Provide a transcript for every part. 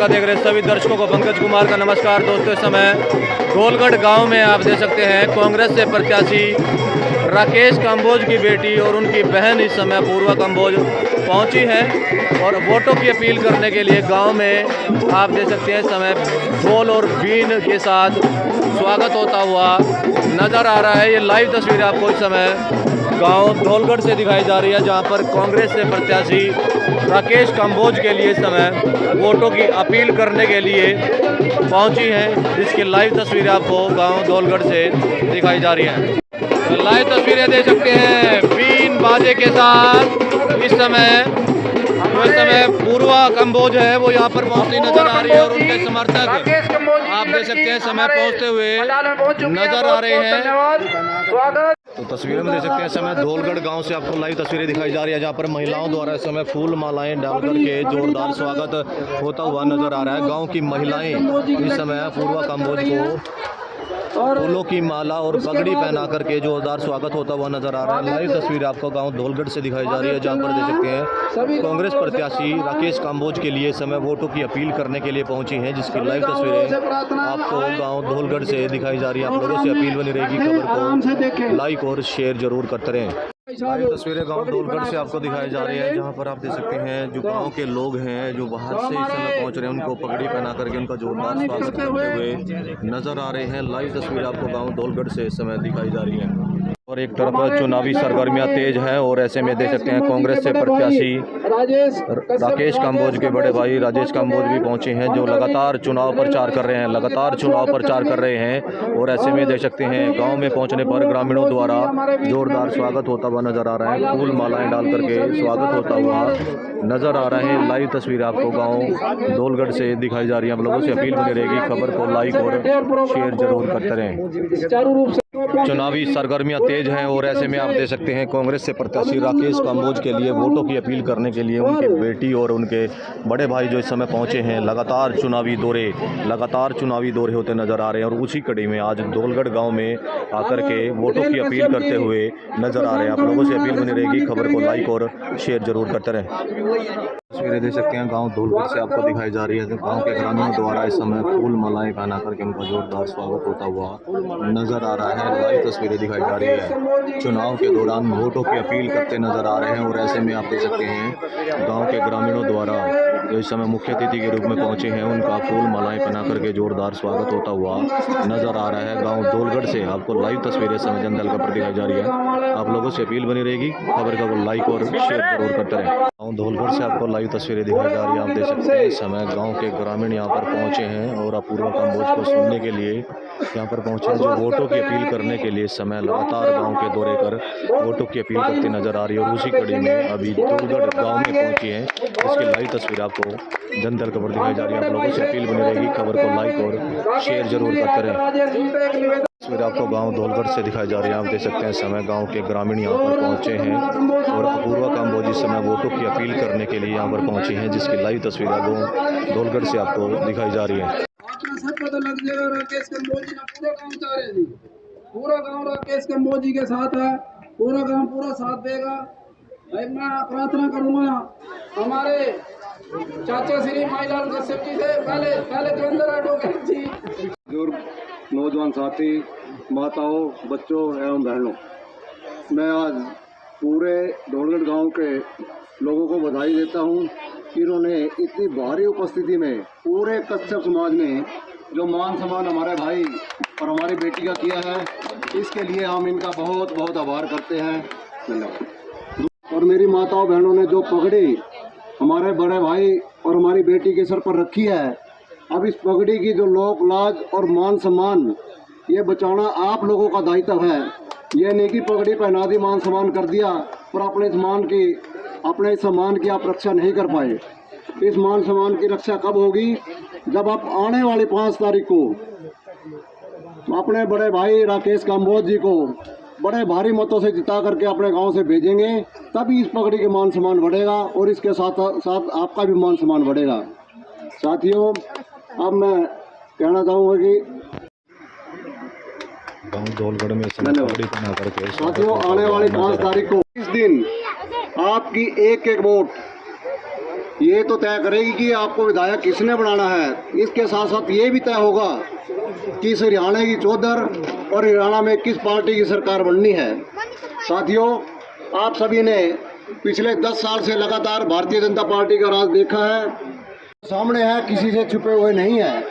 का देख रहे सभी दर्शकों को पंकज कुमार का नमस्कार। दोस्तों, इस समय धोलगढ़ गांव में आप देख सकते हैं कांग्रेस से प्रत्याशी राकेश कंबोज की बेटी और उनकी बहन इस समय पूर्वा कंबोज पहुंची है और वोटों की अपील करने के लिए गांव में आप देख सकते हैं इस समय ढोल और बीन के साथ स्वागत होता हुआ नज़र आ रहा है। ये लाइव तस्वीर आपको इस समय गांव धोलगढ़ से दिखाई जा रही है, जहां पर कांग्रेस से प्रत्याशी राकेश कंबोज के लिए इस समय वोटों की अपील करने के लिए पहुंची हैं, जिसकी लाइव तस्वीरें आपको गांव धोलगढ़ से दिखाई जा रही हैं। तो लाइव तस्वीरें देख सकते हैं बीन बाजे के साथ इस समय पूर्वा कंबोज है वो यहाँ पर पहुंचती नजर आ रही है और उनके समर्थक आप देख सकते हैं समय पहुंचते हुए नजर आ रहे हैं। तो तस्वीरों में देख सकते हैं समय धोलगढ़ गांव से आपको लाइव तस्वीरें दिखाई जा रही है, जहां पर महिलाओं द्वारा इस समय फूल मालाएं डालकर के जोरदार स्वागत होता हुआ नजर आ रहा है। गांव की महिलाएं इस समय पूर्वा कंबोज को फूलों की माला और पगड़ी पहना करके जोरदार स्वागत होता हुआ नजर आ रहा है। लाइव तस्वीर आपको गांव धोलगढ़ से दिखाई जा रही है, जहां पर देख सकते हैं कांग्रेस प्रत्याशी राकेश कंबोज के लिए समय वोटों की अपील करने के लिए पहुंची हैं, जिसकी लाइव तस्वीरें आपको गांव धोलगढ़ से दिखाई जा रही है। आप लोगों से अपील बनी रहेगी, खबर को लाइक और शेयर जरूर करते रहें। लाइव तस्वीरें गांव धोलगढ़ से आपको दिखाई जा रही है, जहां पर आप देख सकते हैं जो गांव के लोग हैं जो बाहर से इस समय पहुंच रहे हैं, उनको पगड़ी पहना करके उनका जोरदार स्वागत करते हुए नजर आ रहे हैं। लाइव तस्वीर आपको गांव धोलगढ़ से इस समय दिखाई जा रही है और एक तरफ चुनावी सरगर्मियां तेज हैं और ऐसे में देख सकते हैं कांग्रेस से प्रत्याशी राकेश कंबोज के बड़े भाई राजेश कंबोज भी पहुंचे हैं, जो लगातार चुनाव प्रचार कर रहे हैं और ऐसे में देख सकते हैं गांव में पहुंचने पर ग्रामीणों द्वारा जोरदार स्वागत होता हुआ नजर आ रहा है। फूल मालाएं डाल करके स्वागत होता हुआ नजर आ रहा है। लाइव तस्वीर आपको गाँव धोलगढ़ से दिखाई जा रही है। आप लोगों से अपील बनी रहेगी, खबर को लाइक और शेयर जरूर करते रहें। चुनावी सरगर्मियां तेज हैं और ऐसे में आप देख सकते हैं कांग्रेस से प्रत्याशी राकेश कंबोज के लिए वोटों की अपील करने के लिए उनकी बेटी और उनके बड़े भाई जो इस समय पहुंचे हैं, लगातार चुनावी दौरे होते नजर आ रहे हैं और उसी कड़ी में आज धोलगढ़ गांव में आकर के वोटों की अपील करते हुए नजर आ रहे हैं। आप लोगों से अपील बनी रहेगी, खबर को लाइक और शेयर जरूर करते रहें। तस्वीरें देख सकते हैं गांव धोलगढ़ से आपको दिखाई जा रही है। गांव के ग्रामीणों द्वारा इस समय फूल मालाएं पहना करके उनका जोरदार स्वागत होता हुआ नजर आ रहा है। लाइव तस्वीरें दिखाई जा रही है, चुनाव के दौरान वोटों की अपील करते नजर आ रहे हैं और ऐसे में आप देख सकते हैं गांव के ग्रामीणों द्वारा जो इस समय मुख्य अतिथि के रूप में पहुंचे हैं, उनका फूल मालाएं पहना करके जोरदार स्वागत होता हुआ नजर आ रहा है। गाँव धोलगढ़ से आपको लाइव तस्वीरें समय जनदल पर दिखाई जा रही है। आप लोगों से अपील बनी रहेगी, खबर का लाइक और शेयर जरूर करते रहें। गाँव धोलगढ़ से आपको लाइव तस्वीरें दिखाई जा रही है। आप देख सकते हैं इस समय गांव के ग्रामीण यहां पर पहुंचे हैं और पूर्वा कंबोज को सुनने के लिए यहां पर पहुंचे हैं, जो वोटों की अपील करने के लिए इस समय लगातार गांव के दौरे कर वोटों की अपील करती नजर आ रही है और उसी कड़ी में अभी धोलगढ़ गांव में पहुंची है। इसकी लाइव तस्वीर आपको जनदल खबर दिखाई जा रही है। आप लोगों से अपील बनी रहेगी, खबर को लाइक और शेयर जरूर करते रहें। तस्वीर आपको गांव धोलगढ़ से दिखाई जा रही है। आप देख सकते हैं समय गांव के ग्रामीण यहां पर पहुंचे हैं और पूर्वा कंबोज इस समय वोटों की अपील करने के लिए यहां पर पहुंचे हैं, जिसकी लाइव तस्वीर गांव धोलगढ़ से आपको दिखाई जा रही है। पूरा गांव राकेश कंबोज जी के साथ है, पूरा गांव पूरा साथ देगा। मैं प्रार्थना करूंगा हमारे चाचा श्री माईलाल कश्यप जी से पहले जोगिंदर एडवोकेट जी, नौजवान साथी, माताओं, बच्चों एवं बहनों, मैं आज पूरे धोलगढ़ गांव के लोगों को बधाई देता हूं कि इन्होंने इतनी भारी उपस्थिति में पूरे कश्यप समाज ने जो मान सम्मान हमारे भाई और हमारी बेटी का किया है, इसके लिए हम इनका बहुत बहुत आभार करते हैं। धन्यवाद। और मेरी माताओं बहनों ने जो पगड़ी हमारे बड़े भाई और हमारी बेटी के सर पर रखी है, अब इस पगड़ी की जो लोक लाज और मान सम्मान ये बचाना आप लोगों का दायित्व है। ये नहीं कि पगड़ी पहना दी, मान सम्मान कर दिया पर अपने सम्मान की आप रक्षा नहीं कर पाए। इस मान सम्मान की रक्षा कब होगी? जब आप आने वाली 5 तारीख को अपने बड़े भाई राकेश कंबोज जी को बड़े भारी मतों से जिता करके अपने गांव से भेजेंगे, तभी इस पगड़ी के मान सम्मान बढ़ेगा और इसके साथ साथ आपका भी मान सम्मान बढ़ेगा। साथियों, अब मैं कहना चाहूँगा कि गांव धोलगढ़ में साथियों, आने वाली 5 तारीख को इस दिन आपकी एक एक वोट ये तो तय करेगी कि आपको विधायक किसने बनाना है। इसके साथ साथ ये भी तय होगा कि इस हरियाणा की चौधर और हरियाणा में किस पार्टी की सरकार बननी है। साथियों, आप सभी ने पिछले 10 साल से लगातार भारतीय जनता पार्टी का राज देखा है, सामने है, किसी से छुपे हुए नहीं है।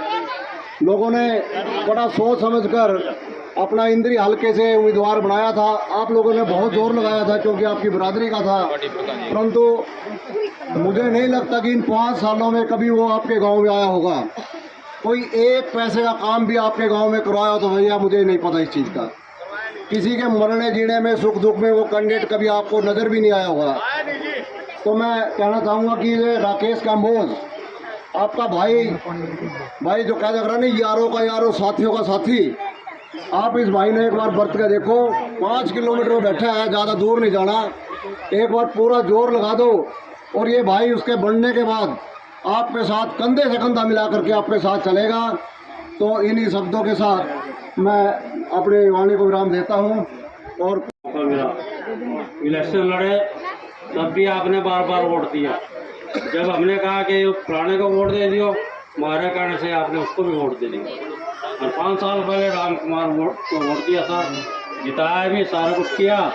लोगों ने बड़ा सोच समझकर अपना इंद्री हल्के से उम्मीदवार बनाया था। आप लोगों ने बहुत जोर लगाया था क्योंकि आपकी बरादरी का था, परंतु मुझे नहीं लगता कि इन 5 सालों में कभी वो आपके गांव में आया होगा। कोई एक पैसे का काम भी आपके गांव में करवाया हो तो भैया मुझे नहीं पता इस चीज़ का। किसी के मरने जीने में, सुख दुख में वो कैंडिडेट कभी आपको नज़र भी नहीं आया होगा। तो मैं कहना चाहूँगा कि ये राकेश काम्बोज आपका भाई जो कह रहा नहीं, यारों का यारों साथियों का साथी, आप इस भाई ने एक बार बरत के देखो। 5 किलोमीटर में बैठा है, ज़्यादा दूर नहीं जाना, एक बार पूरा जोर लगा दो और ये भाई उसके बनने के बाद आपके साथ कंधे से कंधा मिला करके आपके साथ चलेगा। तो इन्हीं शब्दों के साथ मैं अपने वाणी को विराम देता हूँ। और इलेक्शन लड़े तब भी आपने बार बार वोट दिया। जब हमने कहा कि फलाने को वोट दे दियो, हमारे कहने से आपने उसको भी वोट दे दिया। और 5 साल पहले राम कुमार को वोट दिया था, जिताया भी, सारा कुछ किया,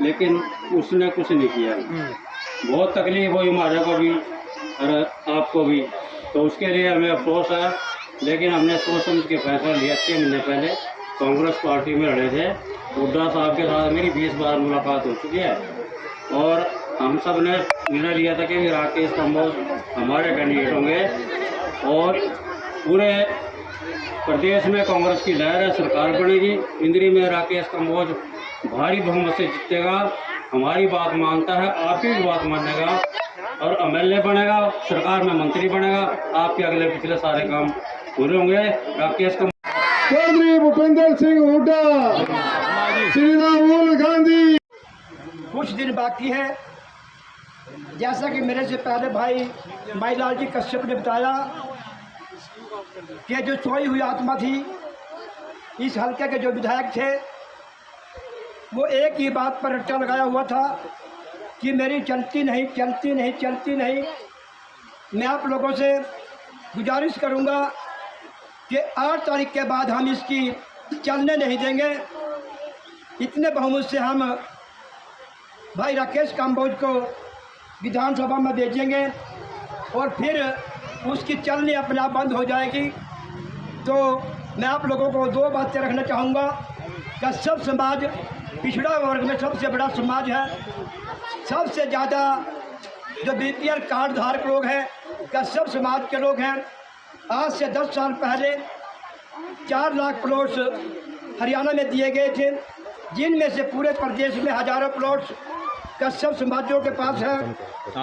लेकिन उसने कुछ नहीं किया। बहुत तकलीफ हुई हमारे को भी और आपको भी, तो उसके लिए हमें अफसोस है। लेकिन हमने सोच समझ के फैसला लिया। 6 महीने पहले कांग्रेस पार्टी में लड़े थे। हुड्डा साहब के साथ मेरी 20 बार मुलाकात हो चुकी है और हम सब ने निर्णय लिया था कि राकेश काम्बोज हमारे कैंडिडेट होंगे और पूरे प्रदेश में कांग्रेस की लहर है, सरकार बनेगी। इंद्री में राकेश काम्बोज भारी बहुमत से जीतेगा। हमारी बात मानता है, आपकी भी बात मानेगा और एमएलए बनेगा, सरकार में मंत्री बनेगा। आपके अगले पिछले सारे काम पूरे होंगे। राकेश चौधरी भूपेंद्र सिंह हुड्डा, श्री राहुल गांधी। कुछ दिन बाकी है। जैसा कि मेरे से पहले भाई माईलाल जी कश्यप ने बताया कि जो सोई हुई आत्मा थी, इस हल्के के जो विधायक थे, वो एक ही बात पर रट्टा लगाया हुआ था कि मेरी चलती नहीं। मैं आप लोगों से गुजारिश करूंगा कि 8 तारीख के बाद हम इसकी चलने नहीं देंगे। इतने बहुमत से हम भाई राकेश काम्बोज को विधानसभा में भेजेंगे और फिर उसकी चलनी अपने आप बंद हो जाएगी। तो मैं आप लोगों को 2 बातें रखना चाहूँगा। कश्यप समाज पिछड़ा वर्ग में सबसे बड़ा समाज है। सबसे ज़्यादा जो बीपीएल कार्ड धारक लोग हैं कश्यप समाज के लोग हैं। आज से 10 साल पहले 4 लाख प्लॉट्स हरियाणा में दिए गए थे, जिनमें से पूरे प्रदेश में हज़ारों प्लॉट्स कश्यप समाजों के पास है।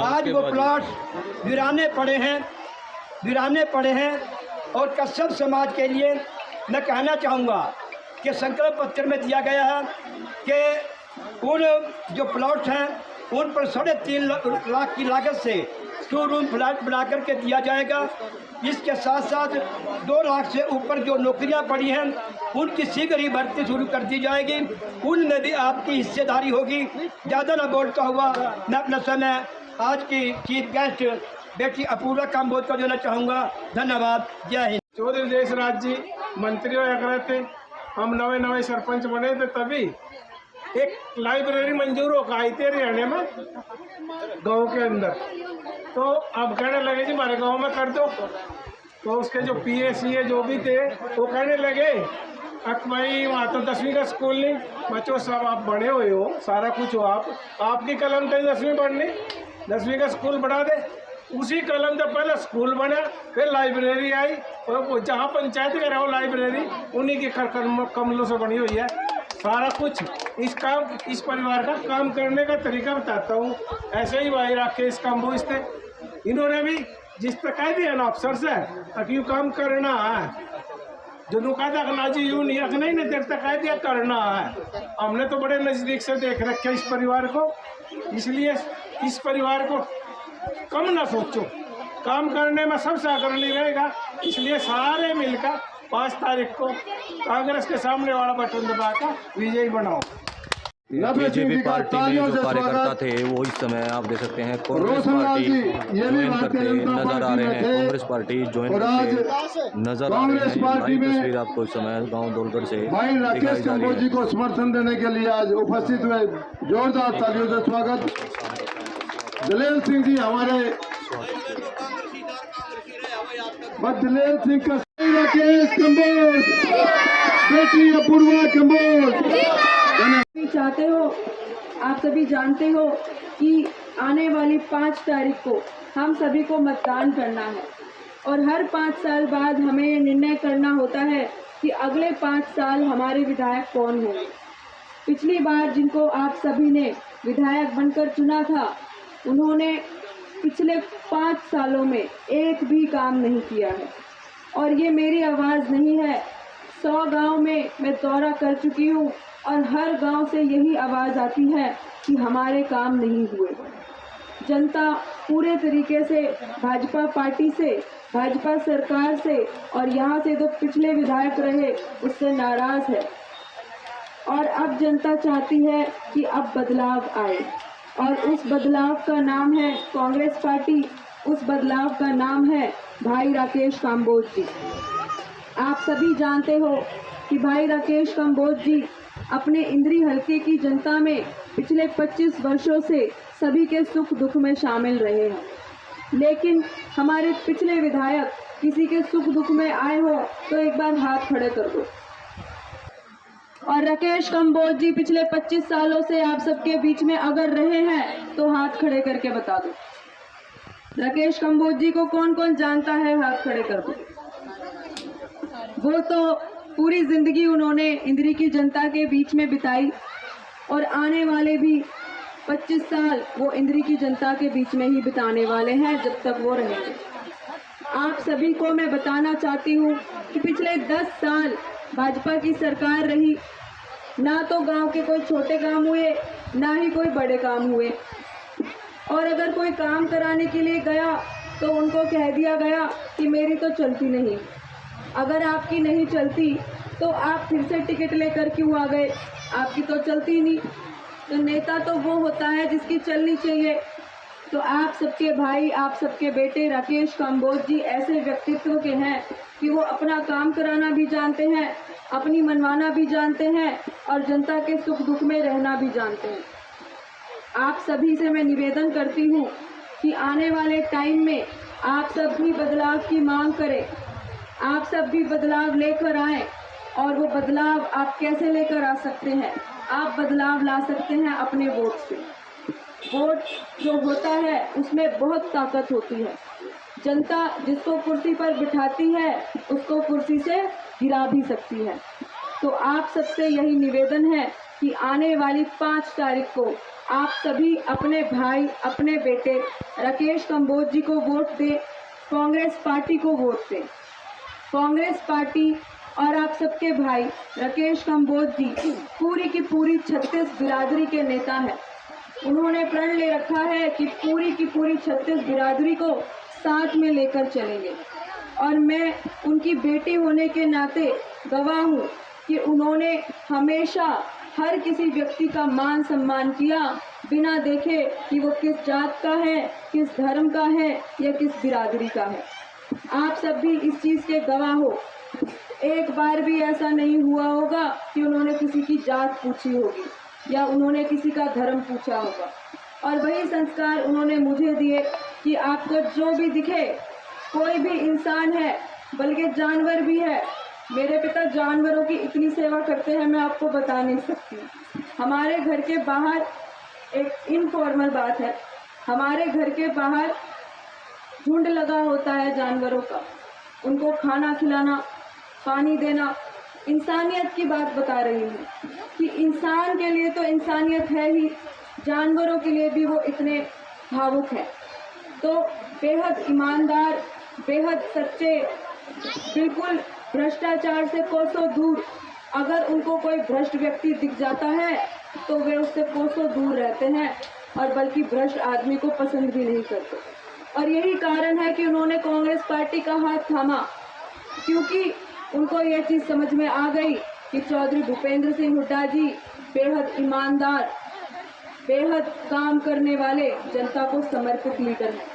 आज वो प्लॉट्स वीराने पड़े हैं और कश्यप समाज के लिए मैं कहना चाहूँगा कि संकल्प पत्र में दिया गया है कि उन जो प्लॉट्स हैं उन पर 3.5 लाख की लागत से 2 रूम फ्लैट बना करके दिया जाएगा। इसके साथ साथ 2 लाख से ऊपर जो नौकरियां पड़ी हैं उनकी शीघ्र ही भर्ती शुरू कर दी जाएगी। उनमें भी आपकी हिस्सेदारी होगी। ज़्यादा न बोलता हुआ मैं अपना समय आज की चीफ गेस्ट बेटी अपूर्वा काम्बोज को देना चाहूँगा। धन्यवाद। जय हिंद। चौधरी देशराज जी मंत्री होया करे थे। हम नवे सरपंच बने थे, तभी एक लाइब्रेरी मंजूर हो आई थी हरियाणा में गांव के अंदर। तो अब कहने लगे जी हमारे गांव में कर दो। तो उसके जो पीएसीए जो भी थे वो कहने लगे अब भाई वहाँ तो 10वीं का स्कूल नहीं, बच्चों सब आप बड़े हुए हो, सारा कुछ हो, आपकी कलम तो 10वीं पढ़नी, 10वीं का स्कूल बढ़ा दे। उसी कलम से पहले स्कूल बना, फिर लाइब्रेरी आई और जहाँ पंचायत में रहो लाइब्रेरी उन्हीं के कमलों से बनी हुई है। सारा कुछ इस परिवार का काम करने का तरीका बताता हूँ। ऐसे ही भाई राकेश काम्बोज थे, इन्होंने भी जिस तरह कह दिया ना अफसर से ताकि यूँ काम करना है, जो नुकाता ना जी यूँ नहीं रखना ही नहीं देखता, कह दिया करना है। हमने तो बड़े नज़दीक से देख रखे इस परिवार को, इसलिए इस परिवार को कम ना सोचो, काम करने में सबसे अग्रणी रहेगा। इसलिए सारे मिलकर 5 तारीख को कांग्रेस के सामने वाला बटन दबाकर विजयी बनाओ। बीजेपी पार्टी में जो कार्यकर्ता थे वो इस समय आप देख सकते हैं कांग्रेस पार्टी ज्वाइन करते नजर आ रहे हैं। कांग्रेस पार्टी ज्वाइन करते नजर आ रहे हैं। लाइव तस्वीर आपको इस समय गांव दौलगढ़ से भाई राकेश कंबोज जी को समर्थन देने के लिए आज उपस्थित हुए, जोरदार तालियों से स्वागत। दलेल सिंह जी हमारे, दलेल सिंह का राकेश कंबोज, बेटी अपूर्वा कंबोज। चाहते हो, आप सभी जानते हो कि आने वाली 5 तारीख को हम सभी को मतदान करना है और हर 5 साल बाद हमें ये निर्णय करना होता है कि अगले 5 साल हमारे विधायक कौन होंगे। पिछली बार जिनको आप सभी ने विधायक बनकर चुना था, उन्होंने पिछले 5 सालों में एक भी काम नहीं किया है और ये मेरी आवाज़ नहीं है। 100 गांव में मैं दौरा कर चुकी हूँ और हर गांव से यही आवाज़ आती है कि हमारे काम नहीं हुए। जनता पूरे तरीके से भाजपा पार्टी से, भाजपा सरकार से और यहाँ से जो पिछले विधायक रहे उससे नाराज़ है और अब जनता चाहती है कि अब बदलाव आए और उस बदलाव का नाम है कांग्रेस पार्टी, उस बदलाव का नाम है भाई राकेश काम्बोज जी। आप सभी जानते हो कि भाई राकेश काम्बोज जी अपने इंद्री हलके की जनता में पिछले 25 वर्षों से सभी के सुख दुख में शामिल रहे हैं, लेकिन हमारे पिछले विधायक किसी के सुख दुख में आए हो तो एक बार हाथ खड़े कर दो। और राकेश काम्बोज जी पिछले 25 सालों से आप सबके बीच में अगर रहे हैं तो हाथ खड़े करके बता दो। राकेश काम्बोज जी को कौन कौन जानता है, हाथ खड़े कर दो। वो तो पूरी जिंदगी उन्होंने इंद्री की जनता के बीच में बिताई और आने वाले भी 25 साल वो इंद्री की जनता के बीच में ही बिताने वाले हैं जब तक वो रहेंगे। आप सभी को मैं बताना चाहती हूँ कि पिछले 10 साल भाजपा की सरकार रही, ना तो गांव के कोई छोटे काम हुए ना ही कोई बड़े काम हुए और अगर कोई काम कराने के लिए गया तो उनको कह दिया गया कि मेरी तो चलती नहीं। अगर आपकी नहीं चलती तो आप फिर से टिकट लेकर क्यों आ गए, आपकी तो चलती नहीं। तो नेता तो वो होता है जिसकी चलनी चाहिए। तो आप सबके भाई, आप सबके बेटे राकेश काम्बोज जी ऐसे व्यक्तित्व के हैं कि वो अपना काम कराना भी जानते हैं, अपनी मनवाना भी जानते हैं और जनता के सुख दुख में रहना भी जानते हैं। आप सभी से मैं निवेदन करती हूँ कि आने वाले टाइम में आप सब भी बदलाव की मांग करें, आप सब भी बदलाव लेकर आएं। और वो बदलाव आप कैसे लेकर आ सकते हैं? आप बदलाव ला सकते हैं अपने वोट से। वोट जो होता है उसमें बहुत ताकत होती है। जनता जिसको कुर्सी पर बिठाती है उसको कुर्सी से गिरा भी सकती है। तो आप सबसे यही निवेदन है कि आने वाली 5 तारीख को आप सभी अपने भाई, अपने बेटे राकेश काम्बोज जी को वोट दें, कांग्रेस पार्टी को वोट दें। कांग्रेस पार्टी और आप सबके भाई राकेश काम्बोज जी पूरी की पूरी 36 बिरादरी के नेता हैं। उन्होंने प्रण ले रखा है कि पूरी की पूरी 36 बिरादरी को साथ में लेकर चलेंगे और मैं उनकी बेटी होने के नाते गवाह हूँ कि उन्होंने हमेशा हर किसी व्यक्ति का मान सम्मान किया, बिना देखे कि वो किस जात का है, किस धर्म का है या किस बिरादरी का है। आप सब भी इस चीज़ के गवाह हो। एक बार भी ऐसा नहीं हुआ होगा कि उन्होंने किसी की जात पूछी होगी या उन्होंने किसी का धर्म पूछा होगा। और वही संस्कार उन्होंने मुझे दिए कि आपको जो भी दिखे, कोई भी इंसान है, बल्कि जानवर भी है। मेरे पिता जानवरों की इतनी सेवा करते हैं, मैं आपको बता नहीं सकती। हमारे घर के बाहर एक इनफॉर्मल बात है, हमारे घर के बाहर झुंड लगा होता है जानवरों का, उनको खाना खिलाना, पानी देना। इंसानियत की बात बता रही हूँ कि इंसान के लिए तो इंसानियत है ही, जानवरों के लिए भी वो इतने भावुक हैं। तो बेहद ईमानदार, बेहद सच्चे, बिल्कुल भ्रष्टाचार से कोसों दूर। अगर उनको कोई भ्रष्ट व्यक्ति दिख जाता है तो वे उससे कोसों दूर रहते हैं और बल्कि भ्रष्ट आदमी को पसंद भी नहीं करते। और यही कारण है कि उन्होंने कांग्रेस पार्टी का हाथ थामा, क्योंकि उनको यह चीज़ समझ में आ गई कि चौधरी भूपेंद्र सिंह हुड्डा जी बेहद ईमानदार, बेहद काम करने वाले जनता को समर्पित लीडर हैं।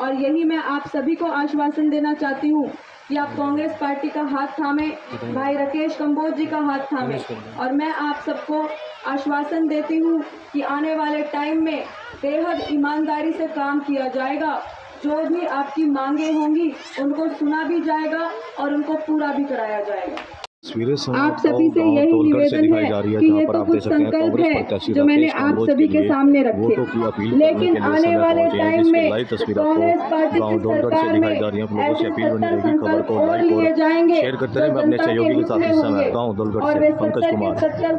और यही मैं आप सभी को आश्वासन देना चाहती हूँ कि आप कांग्रेस पार्टी का हाथ थामे, भाई राकेश कंबोज जी का हाथ थामे, और मैं आप सबको आश्वासन देती हूँ कि आने वाले टाइम में बेहद ईमानदारी से काम किया जाएगा। जो भी आपकी मांगे होंगी उनको सुना भी जाएगा और उनको पूरा भी कराया जाएगा। आप सभी से यही निवेदन है कि ये तो कुछ संकल्प है जो मैंने आप सभी के सामने रखे, लेकिन आने वाले टाइम में कांग्रेस पार्टी की सरकार में ऐसे 70 संकल्प और लिए जाएंगे जो जनता के हित में होंगे और वे 70 के 70